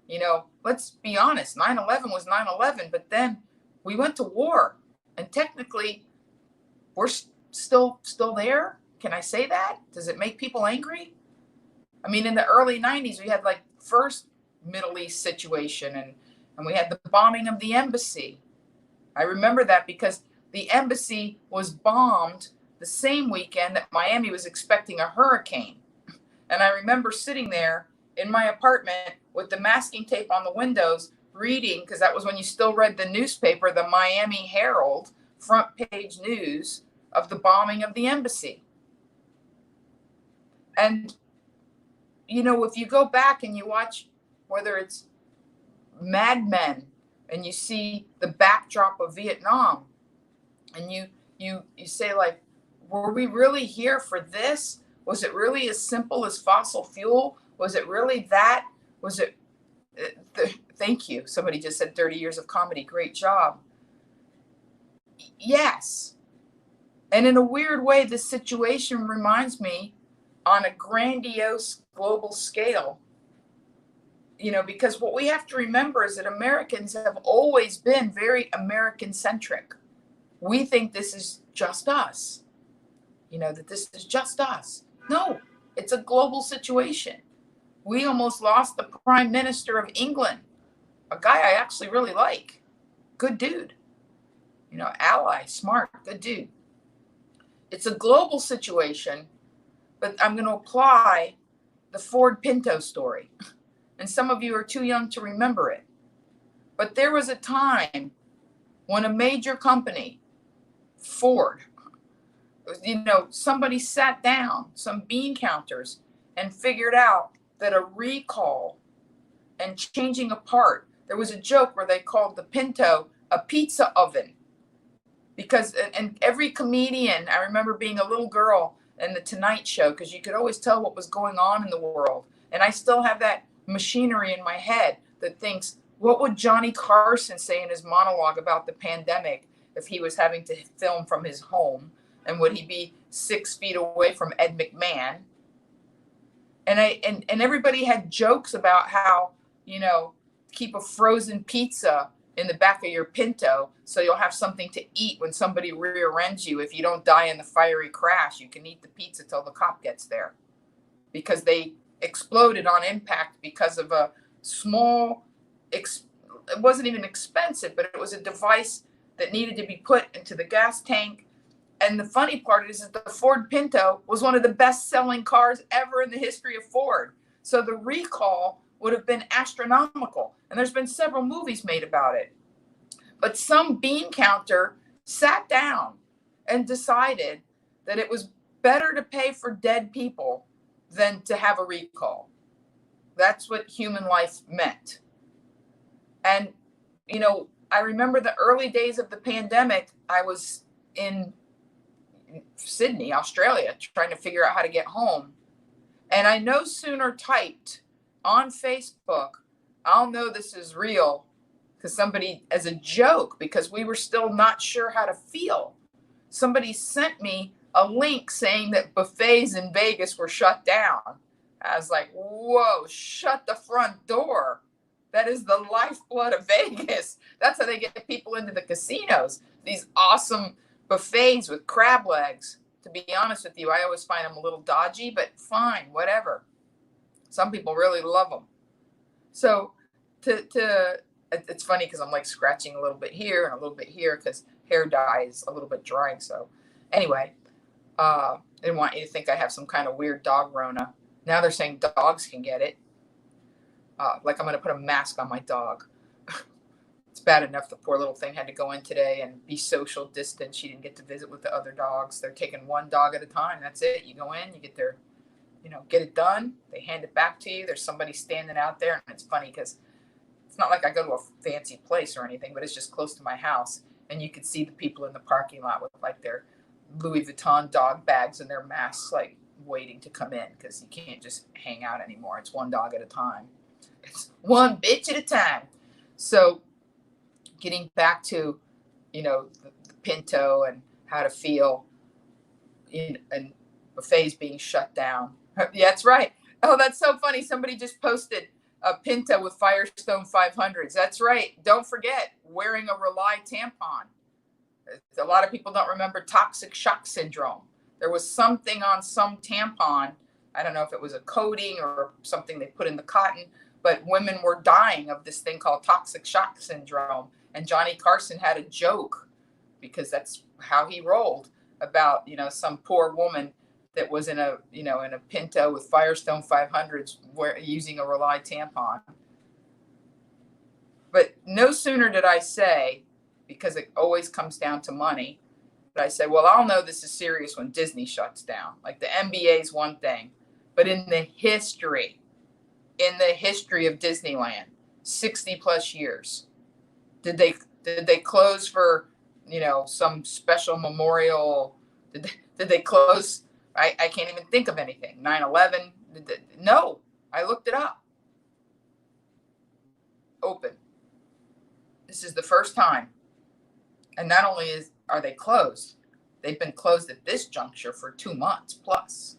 you know, let's be honest, 9/11 was 9/11, but then we went to war, and technically we're still there. Can I say that? Does it make people angry? I mean, in the early 90s, we had like first Middle East situation, and we had the bombing of the embassy. I remember that because the embassy was bombed the same weekend that Miami was expecting a hurricane. And I remember sitting there in my apartment with the masking tape on the windows, reading, because that was when you still read the newspaper, the Miami Herald front page news of the bombing of the embassy. And, you know, if you go back and you watch, whether it's Mad Men, and you see the backdrop of Vietnam, and you say, like, were we really here for this? Was it really as simple as fossil fuel? Was it really that? Was it thank you, somebody just said 30 years of comedy, great job. Yes. And in a weird way, this situation reminds me, on a grandiose global scale, you know, because what we have to remember is that Americans have always been very American centric. We think this is just us, you know, that this is just us. No, it's a global situation. We almost lost the Prime Minister of England, a guy I actually really like. Good dude, you know, ally, smart, good dude. It's a global situation, but I'm going to apply the Ford Pinto story. And some of you are too young to remember it. But there was a time when a major company, Ford, you know, somebody sat down, some bean counters, and figured out that a recall and changing a part, there was a joke where they called the Pinto a pizza oven. Because, and every comedian, I remember being a little girl in the Tonight Show, because you could always tell what was going on in the world. And I still have that machinery in my head that thinks, what would Johnny Carson say in his monologue about the pandemic if he was having to film from his home? And would he be 6 feet away from Ed McMahon? And everybody had jokes about how, you know, keep a frozen pizza in the back of your Pinto so you'll have something to eat when somebody rear ends you. If you don't die in the fiery crash, you can eat the pizza till the cop gets there, because they exploded on impact because of a small, it wasn't even expensive, but it was a device that needed to be put into the gas tank. And the funny part is that the Ford Pinto was one of the best-selling cars ever in the history of Ford. So the recall would have been astronomical. And there's been several movies made about it. But some bean counter sat down and decided that it was better to pay for dead people than to have a recall. That's what human life meant. And, you know, I remember the early days of the pandemic. I was in Sydney, Australia, trying to figure out how to get home. And I no sooner typed on Facebook, I'll know this is real, because somebody, as a joke, because we were still not sure how to feel, somebody sent me a link saying that buffets in Vegas were shut down. I was like, whoa, shut the front door. That is the lifeblood of Vegas. That's how they get people into the casinos. These awesome buffets with crab legs. To be honest with you, I always find them a little dodgy, but fine, whatever. Some people really love them. So it's funny because I'm like scratching a little bit here and a little bit here because hair dye is a little bit drying. So anyway, I didn't want you to think I have some kind of weird dog Rona. Now they're saying dogs can get it. Like I'm going to put a mask on my dog. It's bad enough the poor little thing had to go in today and be social distance. She didn't get to visit with the other dogs. They're taking one dog at a time. That's it. You go in, you get their, you know, get it done. They hand it back to you. There's somebody standing out there. And it's funny because it's not like I go to a fancy place or anything, but it's just close to my house. And you could see the people in the parking lot with like their Louis Vuitton dog bags and their masks, like waiting to come in because you can't just hang out anymore. It's one dog at a time. It's one bitch at a time. So getting back to, the Pinto and how to feel and buffets being shut down. Yeah, that's right. Oh, that's so funny. Somebody just posted a Pinto with Firestone 500s. That's right. Don't forget wearing a Rely tampon. A lot of people don't remember toxic shock syndrome. There was something on some tampon. I don't know if it was a coating or something they put in the cotton, but women were dying of this thing called toxic shock syndrome. And Johnny Carson had a joke, because that's how he rolled, about, some poor woman that was in a Pinto with Firestone 500s using a Rely tampon. But no sooner did I say, because it always comes down to money, but I said, well, I'll know this is serious when Disney shuts down. Like the NBA is one thing, but in the history of Disneyland, 60 plus years, did they close for, some special memorial? Did they close? I can't even think of anything. 9/11? No, I looked it up. Open. This is the first time. And not only are they closed, they've been closed at this juncture for 2 months plus.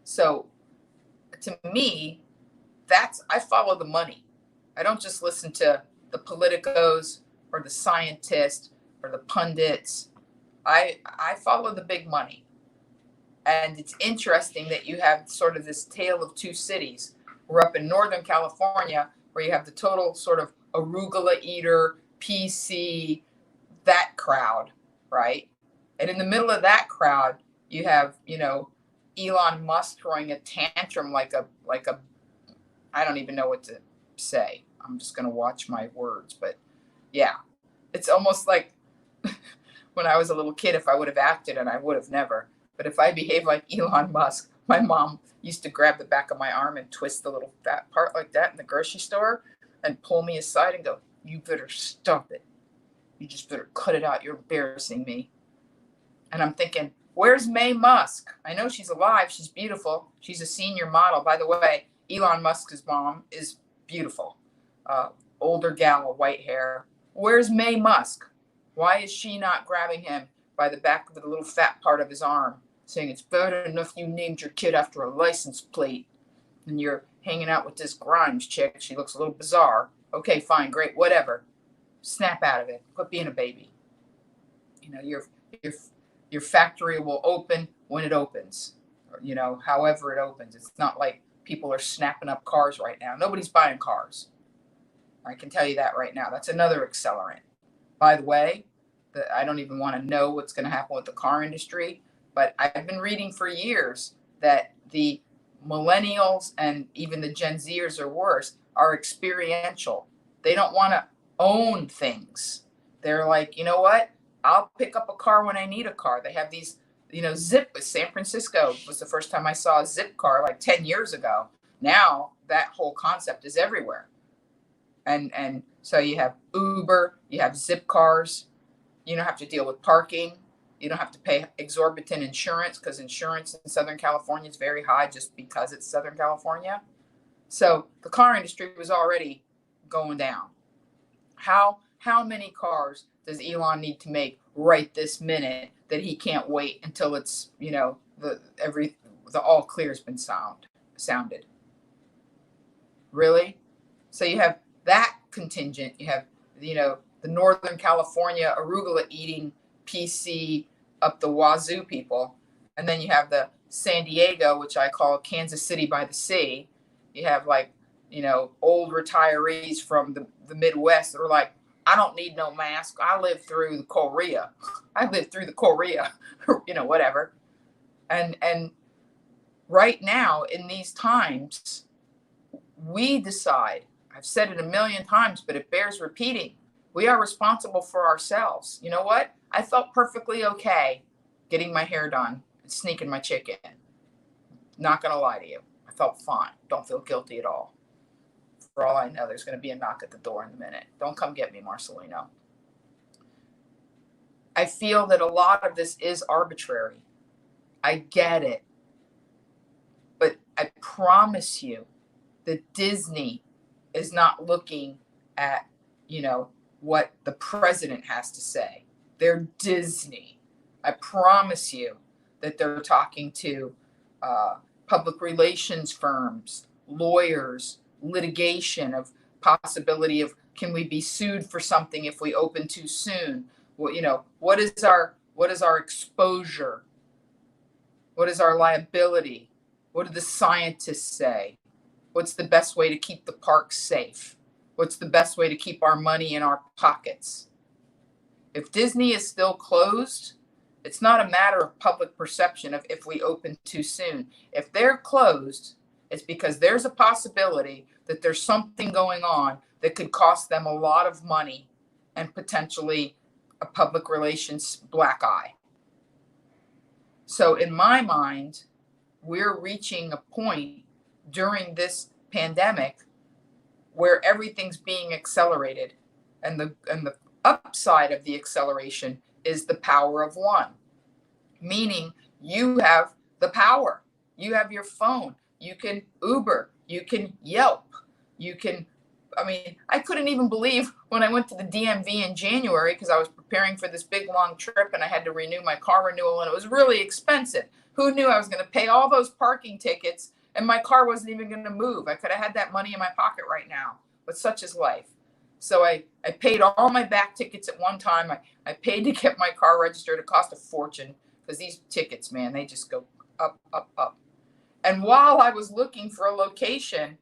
So to me, I follow the money. I don't just listen to the politicos or the scientists or the pundits. I follow the big money. And it's interesting that you have sort of this tale of two cities. We're up in Northern California, where you have the total sort of arugula eater, PC, that crowd, right? And in the middle of that crowd, you have, Elon Musk throwing a tantrum like a I don't even know what to say. I'm just going to watch my words. But yeah, it's almost like when I was a little kid, if I would have acted, and I would have never, but if I behaved like Elon Musk, my mom used to grab the back of my arm and twist the little fat part like that in the grocery store and pull me aside and go, you better stop it. You just better cut it out. You're embarrassing me. And I'm thinking, where's May Musk? I know she's alive. She's beautiful. She's a senior model. By the way, Elon Musk's mom is beautiful. Older gal with white hair. Where's May Musk? Why is she not grabbing him by the back of the little fat part of his arm, saying it's bad enough you named your kid after a license plate and you're hanging out with this Grimes chick. She looks a little bizarre. Okay, fine, great, whatever. Snap out of it. Quit being a baby. Your factory will open when it opens, or, however it opens. It's not like people are snapping up cars right now. Nobody's buying cars. I can tell you that right now. That's another accelerant. By the way, I don't even want to know what's going to happen with the car industry, but I've been reading for years that the millennials and even the Gen Zers or worse are experiential. They don't want to own things. They're like, you know what? I'll pick up a car when I need a car. They have these, Zip. San Francisco was the first time I saw a Zip car like 10 years ago. Now that whole concept is everywhere. And so you have Uber, you have Zip cars. You don't have to deal with parking. You don't have to pay exorbitant insurance, because insurance in Southern California is very high just because it's Southern California. So the car industry was already going down. How many cars does Elon need to make right this minute that he can't wait until it's, the all clear has been sounded? Really? So you have that contingent. You have, the Northern California arugula eating PC up the wazoo people. And then you have the San Diego, which I call Kansas City by the sea. You have old retirees from the Midwest that are like, I don't need no mask. I lived through the Korea. Whatever. And right now in these times, we decide, I've said it a million times, but it bears repeating. We are responsible for ourselves. You know what? I felt perfectly okay getting my hair done and sneaking my chick in. Not going to lie to you. I felt fine. Don't feel guilty at all. For all I know, there's going to be a knock at the door in a minute. Don't come get me, Marcelino. I feel that a lot of this is arbitrary. I get it. But I promise you that Disney is not looking at, what the president has to say. They're Disney. I promise you that they're talking to public relations firms, lawyers, litigation of possibility of, can we be sued for something if we open too soon? Well, what is our exposure? What is our liability? What do the scientists say? What's the best way to keep the parks safe? What's the best way to keep our money in our pockets? If Disney is still closed, it's not a matter of public perception of if we open too soon. If they're closed, it's because there's a possibility that there's something going on that could cost them a lot of money and potentially a public relations black eye. So in my mind, we're reaching a point during this pandemic where everything's being accelerated, and the upside of the acceleration is the power of one, meaning you have the power. You have your phone. You can Uber. You can Yelp. I couldn't even believe when I went to the DMV in January because I was preparing for this big long trip and I had to renew my car renewal and it was really expensive. Who knew I was going to pay all those parking tickets and my car wasn't even going to move? I could have had that money in my pocket right now, but such is life. So I paid all my back tickets at one time. I paid to get my car registered. It cost a fortune because these tickets, man, they just go up, up, up. And while I was looking for a location,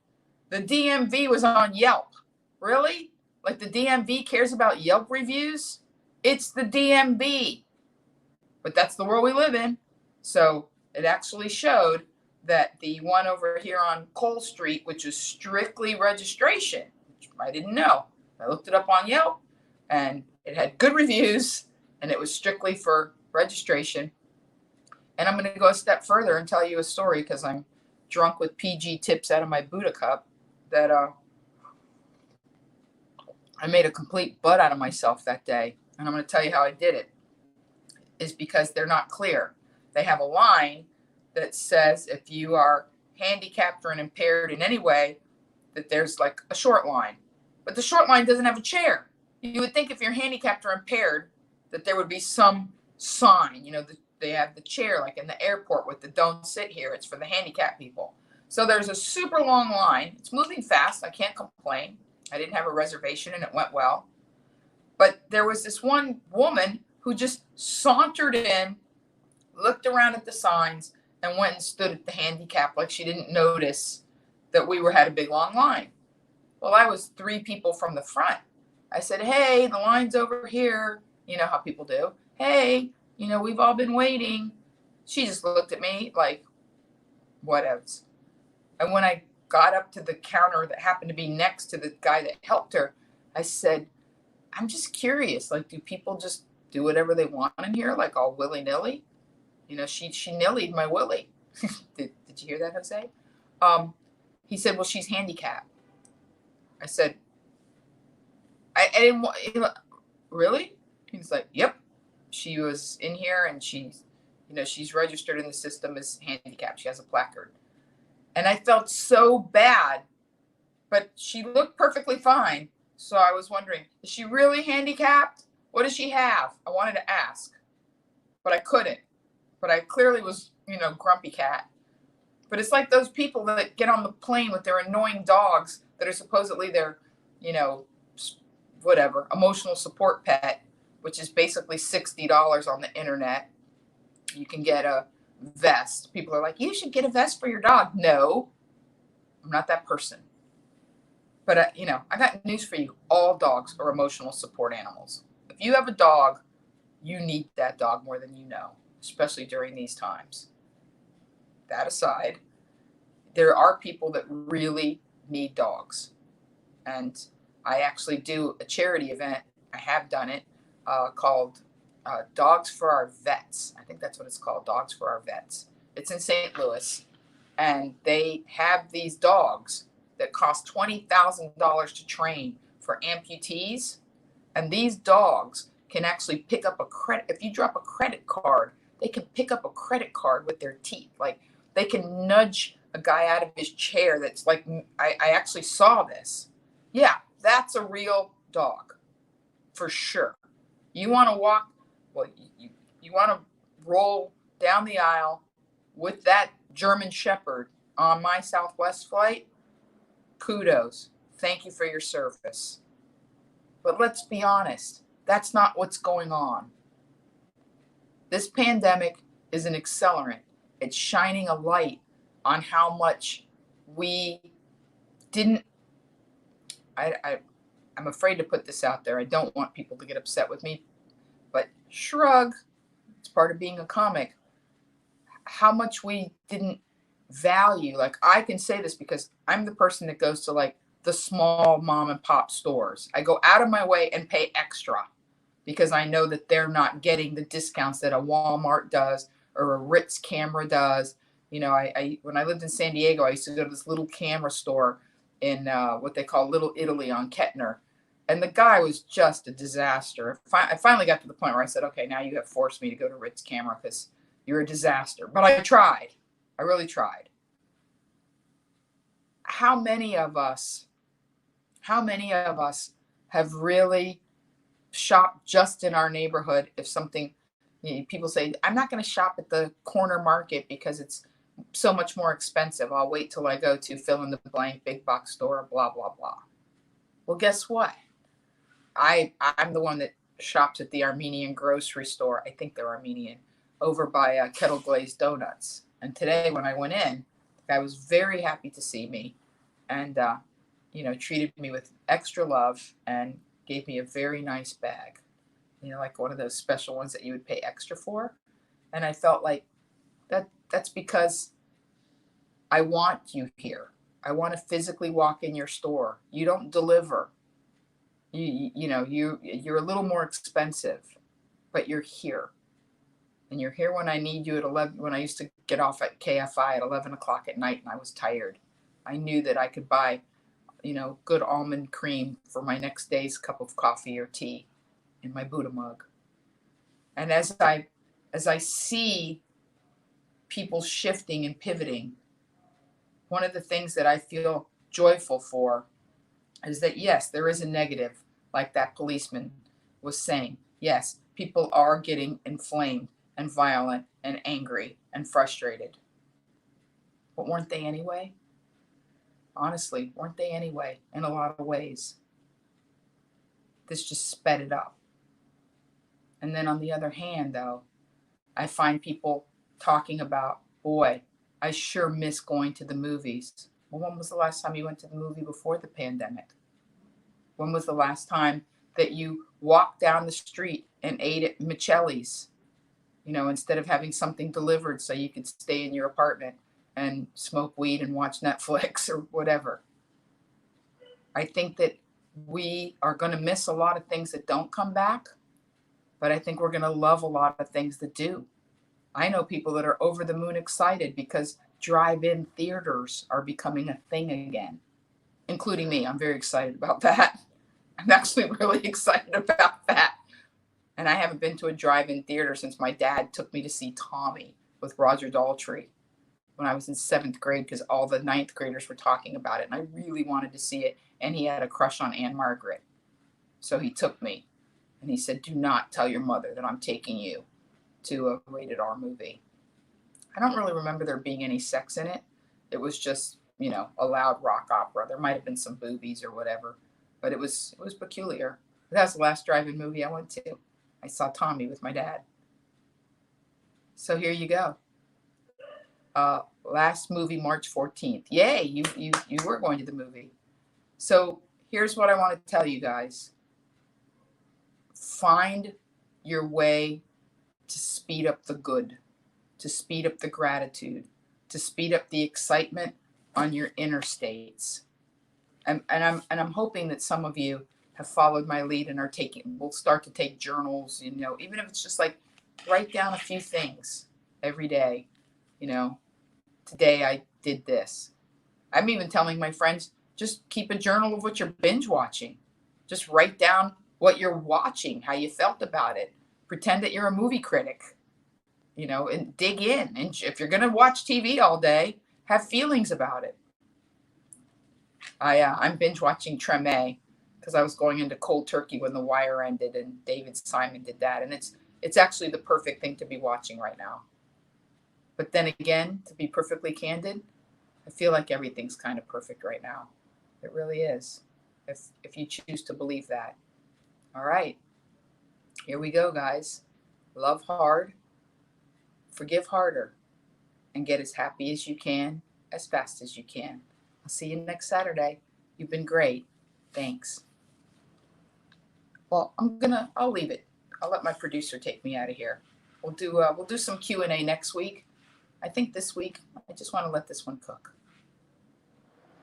the DMV was on Yelp. Really? Like the DMV cares about Yelp reviews? It's the DMV. But that's the world we live in. So it actually showed that the one over here on Cole Street, which is strictly registration, which I didn't know. I looked it up on Yelp and it had good reviews and it was strictly for registration. And I'm going to go a step further and tell you a story because I'm drunk with PG tips out of my Buddha cup that I made a complete butt out of myself that day. And I'm going to tell you how I did it. Is because they're not clear. They have a line that says if you are handicapped or impaired in any way, that there's like a short line. But the short line doesn't have a chair. You would think if you're handicapped or impaired that there would be some sign, they have the chair like in the airport with the don't sit here. It's for the handicapped people. So there's a super long line. It's moving fast. I can't complain. I didn't have a reservation and it went well. But there was this one woman who just sauntered in, looked around at the signs, and went and stood at the handicap like she didn't notice that we had a big long line. Well, I was 3 people from the front. I said, hey, the line's over here. You know how people do. Hey, we've all been waiting. She just looked at me like, what else? And when I got up to the counter that happened to be next to the guy that helped her, I said, I'm just curious. Like, do people just do whatever they want in here, like all willy-nilly? She nillied my willy. Did you hear that, Jose? He said, well, she's handicapped. I said, I didn't want, really? He's like, yep. She was in here and she's registered in the system as handicapped. She has a placard. And I felt so bad, but she looked perfectly fine. So I was wondering, is she really handicapped? What does she have? I wanted to ask, but I couldn't. But I clearly was, grumpy cat. But it's like those people that get on the plane with their annoying dogs that are supposedly their, whatever, emotional support pet, which is basically $60 on the internet. You can get a vest. People are like, you should get a vest for your dog. No, I'm not that person. But, I got news for you. All dogs are emotional support animals. If you have a dog, you need that dog more than you know, especially during these times. That aside, there are people that really need dogs. And I actually do a charity event. I have done it called Dogs for Our Vets. I think that's what it's called, Dogs for Our Vets. It's in St. Louis. And they have these dogs that cost $20,000 to train for amputees. And these dogs can actually pick up a credit. If you drop a credit card, they can pick up a credit card with their teeth. Like they can nudge a guy out of his chair. That's like, I actually saw this. Yeah, that's a real dog for sure. You want to walk, well, you want to roll down the aisle with that German Shepherd on my Southwest flight. Kudos. Thank you for your service. But let's be honest, that's not what's going on. This pandemic is an accelerant. It's shining a light on how much we didn't. I'm afraid to put this out there. I don't want people to get upset with me, but shrug. It's part of being a comic. How much we didn't value. Like I can say this because I'm the person that goes to like the small mom and pop stores. I go out of my way and pay extra because I know that they're not getting the discounts that a Walmart does or a Ritz camera does. You know, I when I lived in San Diego, I used to go to this little camera store in what they call Little Italy on Kettner. And the guy was just a disaster. I finally got to the point where I said, okay, now you have forced me to go to Ritz camera because you're a disaster. But I tried. I really tried. How many of us have really shopped just in our neighborhood if something, people say, I'm not going to shop at the corner market because it's so much more expensive. I'll wait till I go to fill in the blank big box store, blah, blah, blah. Well, guess what? I'm the one that shops at the Armenian grocery store. I think they're Armenian, over by Kettle Glazed Donuts. And today when I went in, the guy was very happy to see me and, treated me with extra love and gave me a very nice bag, like one of those special ones that you would pay extra for. And I felt like that's because I want you here. I want to physically walk in your store. You don't deliver. You're a little more expensive, but you're here. And you're here when I need you at 11, when I used to get off at KFI at 11 o'clock at night and I was tired. I knew that I could buy, good almond cream for my next day's cup of coffee or tea in my Buddha mug. And as I see people shifting and pivoting, one of the things that I feel joyful for is that, yes, there is a negative, like that policeman was saying. Yes, people are getting inflamed and violent and angry and frustrated. But weren't they anyway? Honestly, weren't they anyway in a lot of ways? This just sped it up. And then on the other hand, though, I find people talking about, boy, I sure miss going to the movies. Well, when was the last time you went to the movie before the pandemic? When was the last time that you walked down the street and ate at Michelli's, instead of having something delivered so you could stay in your apartment and smoke weed and watch Netflix or whatever? I think that we are going to miss a lot of things that don't come back, but I think we're going to love a lot of things that do. I know people that are over the moon excited because drive-in theaters are becoming a thing again, including me. I'm very excited about that. I'm actually really excited about that. And I haven't been to a drive-in theater since my dad took me to see Tommy with Roger Daltrey when I was in 7th grade because all the 9th graders were talking about it. And I really wanted to see it. And he had a crush on Anne Margaret. So he took me and he said, do not tell your mother that I'm taking you to a rated R movie. I don't really remember there being any sex in it. It was just, a loud rock opera. There might have been some boobies or whatever, but it was peculiar. But that's the last drive-in movie I went to. I saw Tommy with my dad. So here you go. Last movie, March 14th. Yay, you were going to the movie. So here's what I want to tell you guys. Find your way to speed up the good, to speed up the gratitude, to speed up the excitement on your interstates. And I'm hoping that some of you have followed my lead and will start to take journals, even if it's just like write down a few things every day. Today I did this. I'm even telling my friends, just keep a journal of what you're binge watching. Just write down what you're watching, how you felt about it. Pretend that you're a movie critic, you know, and dig in. And if you're going to watch TV all day, have feelings about it. I'm binge watching Treme because I was going into cold turkey when The Wire ended, and David Simon did that, and it's actually the perfect thing to be watching right now. But then again, to be perfectly candid, I feel like everything's kind of perfect right now. It really is, if you choose to believe that. All right, here we go, guys. Love hard, forgive harder, and get as happy as you can, as fast as you can. I'll see you next Saturday. You've been great. Thanks. Well, I'll leave it. I'll let my producer take me out of here. We'll do some Q&A next week. I think this week, I just want to let this one cook.